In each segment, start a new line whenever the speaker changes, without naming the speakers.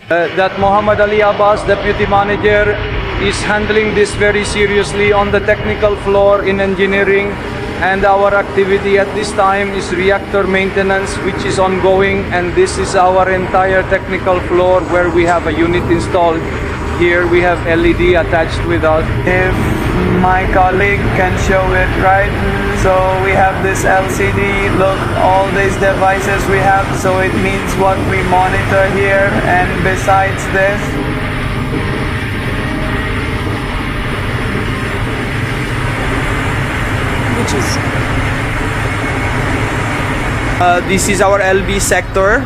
That Muhammad Ali Abbas, Deputy Manager, is handling this very seriously on the technical floor in engineering, and our activity at this time is reactor maintenance, which is ongoing, and this is our entire technical floor where we have a unit installed. Here we have LED attached with us. If my colleague can show it right, so we have this LCD, look, all these devices we have, so it means what we monitor here, and besides this, this is our LB sector.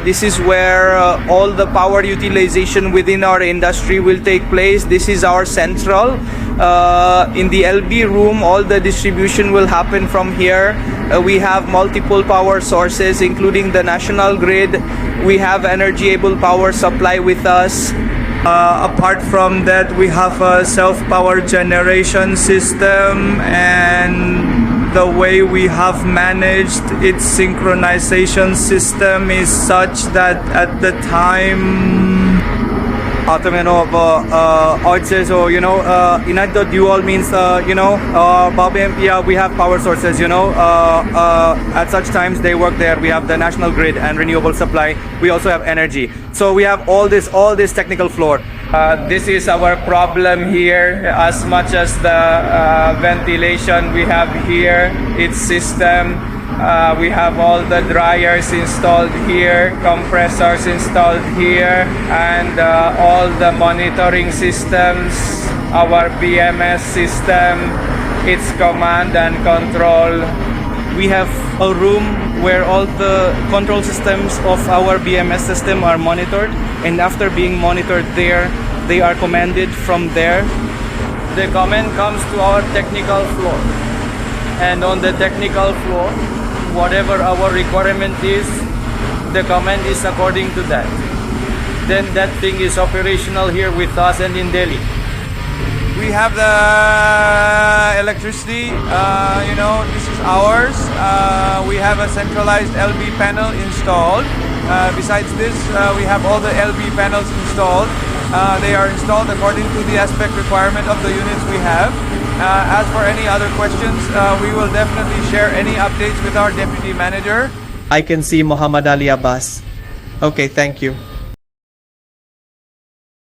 This is where all the power utilization within our industry will take place. This is our central. In the LB room, all the distribution will happen from here. We have multiple power sources, including the national grid. We have energy-able power supply with us. Apart from that, we have a self-power generation system, and the way we have managed its synchronization system is such that at the time United Dual means we have power sources, at such times they work there. We have the national grid and renewable supply. We also have energy, so we have all this technical floor. This is our problem here, as much as the ventilation we have here, its system. We have all the dryers installed here, compressors installed here, and all the monitoring systems, our BMS system, its command and control. We have a room where all the control systems of our BMS system are monitored, and after being monitored there, they are commanded from there. The command comes to our technical floor, and on the technical floor, whatever our requirement is, the command is according to that. Then that thing is operational here with us and in Delhi. We have the electricity, this is ours. We have a centralized LB panel installed. Besides this, we have all the LB panels installed. They are installed according to the aspect requirement of the units we have. As for any other questions, we will definitely share any updates with our Deputy Manager.
I can see Muhammad Ali Abbas. Okay, thank you.